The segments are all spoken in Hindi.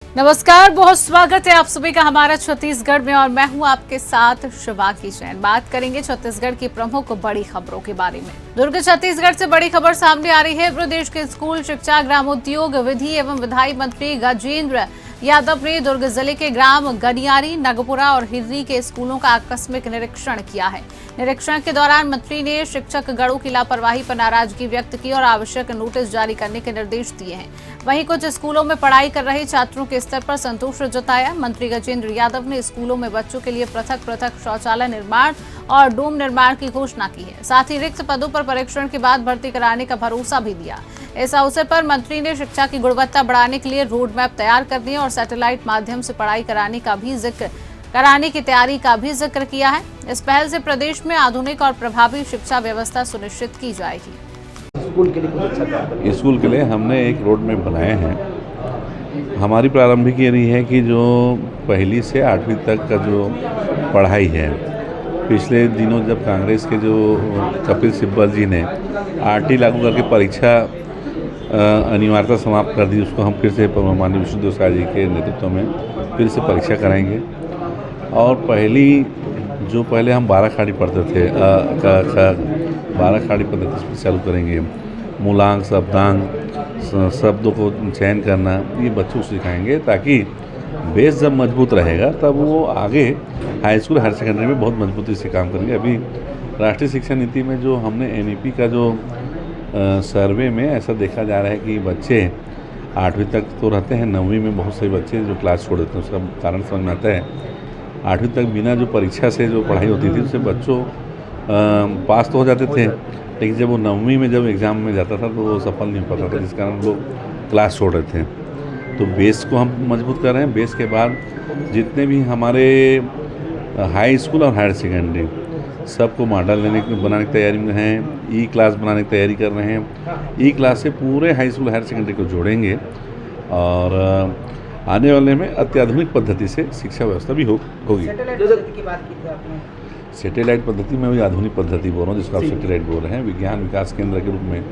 नमस्कार, बहुत स्वागत है आप सभी का हमारा छत्तीसगढ़ में और मैं हूं आपके साथ शिवाकी जैन। बात करेंगे छत्तीसगढ़ की प्रमुख बड़ी खबरों के बारे में। दुर्ग छत्तीसगढ़ से बड़ी खबर सामने आ रही है। प्रदेश के स्कूल शिक्षा, ग्रामोद्योग, विधि एवं विधायी मंत्री गजेंद्र यादव ने दुर्ग जिले के ग्राम गनियारी, नगपुरा और हिर्री के स्कूलों का आकस्मिक निरीक्षण किया है। निरीक्षण के दौरान मंत्री ने शिक्षक गणों की लापरवाही पर नाराजगी व्यक्त की और आवश्यक नोटिस जारी करने के निर्देश दिए हैं। वहीं कुछ स्कूलों में पढ़ाई कर रहे छात्रों के स्तर पर संतोष जताया। मंत्री गजेंद्र यादव ने स्कूलों में बच्चों के लिए पृथक शौचालय निर्माण और डोम निर्माण की घोषणा की है। साथ ही रिक्त पदों पर परीक्षण के बाद भर्ती कराने का भरोसा भी दिया। इस अवसर पर मंत्री ने शिक्षा की गुणवत्ता बढ़ाने के लिए रोड मैप तैयार करने और सैटेलाइट माध्यम से पढ़ाई कराने की तैयारी का भी जिक्र किया है। इस पहल से प्रदेश में आधुनिक और प्रभावी शिक्षा व्यवस्था सुनिश्चित की जाएगी। स्कूल के लिए हमने एक रोड मैप बनाए हैं। हमारी प्रारंभिक ये रही है कि जो पहली से 8वीं तक का जो पढ़ाई है, पिछले दिनों जब कांग्रेस के जो कपिल सिब्बल जी ने आरटी लागू करके परीक्षा अनिवार्यता समाप्त कर दी, उसको हम फिर से माननीय विष्णुदेव साय जी के नेतृत्व में फिर से परीक्षा कराएंगे। और पहले हम 12 खाड़ी पढ़ते थे, 12 खाड़ी पद्धति से चालू करेंगे। मूलांक, शब्दांक, शब्दों को चयन करना, ये बच्चों को सिखाएंगे ताकि बेस जब मजबूत रहेगा तब वो आगे हाई स्कूल, हायर सेकेंडरी में बहुत मजबूती से काम करेंगे। अभी राष्ट्रीय शिक्षा नीति में जो हमने एनईपी का जो सर्वे में ऐसा देखा जा रहा है कि बच्चे 8वीं तक तो रहते हैं, 9वीं में बहुत से बच्चे जो क्लास छोड़ देते हैं। उसका कारण समझ में आता है। 8वीं तक बिना जो परीक्षा से जो पढ़ाई होती थी उससे बच्चों पास तो हो जाते थे, लेकिन जब वो 9वीं में जब एग्ज़ाम में जाता था तो वो सफल नहीं हो पाता था, जिस कारण लोग क्लास छोड़ रहे थे। तो बेस को हम मजबूत कर रहे हैं। बेस के बाद जितने भी हमारे हाई स्कूल और हायर सेकेंडरी सबको मॉडल बनाने की तैयारी में हैं। ई क्लास बनाने की तैयारी कर रहे हैं। ई क्लास से पूरे हाई स्कूल, हायर सेकेंडरी को जोड़ेंगे और आने वाले में अत्याधुनिक पद्धति से शिक्षा व्यवस्था भी होगी। सैटेलाइट पद्धति में भी आधुनिक पद्धति बोल रहा हूँ, जिसको आप सैटेलाइट बोल रहे हैं। विज्ञान विकास केंद्र के रूप में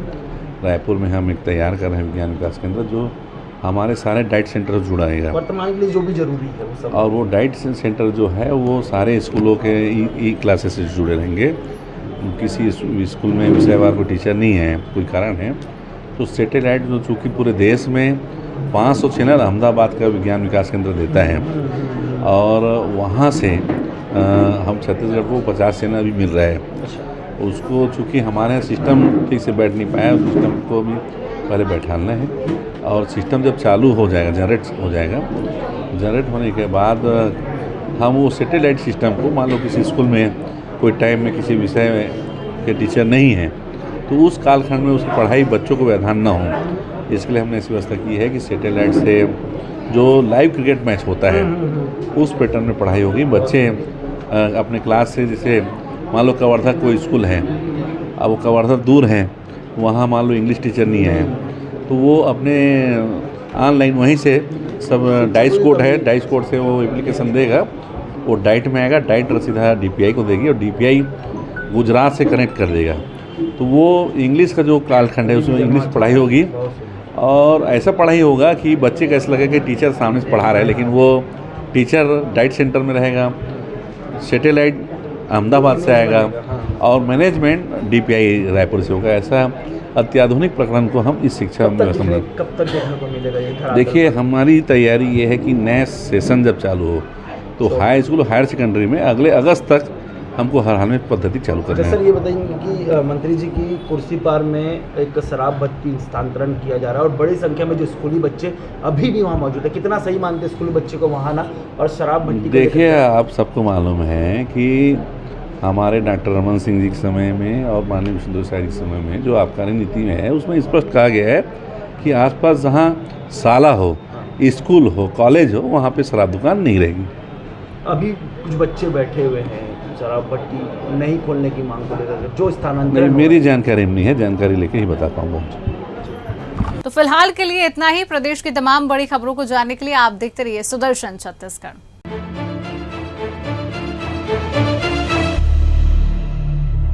रायपुर में हम एक तैयार कर रहे हैं विज्ञान विकास केंद्र, जो हमारे सारे डाइट सेंटर जुड़ाएगा वर्तमान के लिए जो भी जरूरी है वो सब। और वो डाइट सेंटर जो है वो सारे स्कूलों के ई क्लासेस से जुड़े रहेंगे। किसी स्कूल में विषयवार कोई टीचर नहीं है, कोई कारण है, तो सैटेलाइट जो चूँकि पूरे देश में 500 चैनल अहमदाबाद का विज्ञान विकास केंद्र देता है और वहाँ से हम छत्तीसगढ़ को 50 चैनल भी मिल रहा है। उसको चूँकि हमारे यहाँ सिस्टम ठीक से बैठ नहीं पाया, सिस्टम को भी पहले बैठाना है और सिस्टम जब चालू हो जाएगा, जनरेट होने के बाद हम वो सैटेलाइट सिस्टम को, मान लो किसी स्कूल में कोई टाइम में किसी विषय के टीचर नहीं है तो उस कालखंड में उसकी पढ़ाई बच्चों को व्यवधान ना हो, इसके लिए हमने ऐसी व्यवस्था की है कि सैटेलाइट से जो लाइव क्रिकेट मैच होता है उस पैटर्न में पढ़ाई होगी। बच्चे अपने क्लास से, जैसे मान लो कवर्धा कोई स्कूल है, अब वो कवर्धा दूर है, वहाँ मान लो इंग्लिश टीचर नहीं है, तो वो अपने ऑनलाइन वहीं से सब डाइस कोड है, डाइस कोड से वो एप्लीकेशन देगा, वो डाइट में आएगा, डाइट सीधा DPI को देगी और DPI गुजरात से कनेक्ट कर देगा। तो वो इंग्लिश का जो कालखंड है उसमें इंग्लिश पढ़ाई होगी और ऐसा पढ़ाई होगा कि बच्चे को ऐसा लगे कि टीचर सामने से पढ़ा रहा है, लेकिन वो टीचर डाइट सेंटर में रहेगा, सैटेलाइट अहमदाबाद से आएगा और मैनेजमेंट DPI रायपुर से होगा। ऐसा अत्याधुनिक प्रकरण को हम इस शिक्षा में कब तक देखने को मिलेगा? देखिए, हमारी तैयारी ये है कि नया सेशन जब चालू हो तो हाई स्कूल, हायर सेकेंडरी में अगले अगस्त तक हमको हर हाल में पद्धति चालू करना है। सर, ये बताएंगे कि मंत्री जी की कुर्सी पार में एक शराब भट्टी स्थानांतरण किया जा रहा है और बड़ी संख्या में जो स्कूली बच्चे अभी भी वहाँ मौजूद है, कितना सही मानते हैं स्कूली बच्चे को वहाँ आना और शराब भट्टी? देखिए, आप सबको मालूम है कि हमारे डॉक्टर रमन सिंह जी के समय में और माननीय विष्णुदेव साय जी के समय में जो आबकारी नीति में है उसमें स्पष्ट कहा गया है कि आसपास जहाँ शाला हो, स्कूल हो, कॉलेज हो, वहाँ पे शराब दुकान नहीं रहेगी। अभी कुछ बच्चे बैठे हुए हैं शराब भट्टी नहीं खोलने की मांग को लेकर, जो स्थानांतरण मेरी जानकारी में नहीं है, जानकारी लेके ही बता पाऊंगा। तो फिलहाल के लिए इतना ही। प्रदेश की तमाम बड़ी खबरों को जानने के लिए आप देखते रहिए सुदर्शन छत्तीसगढ़।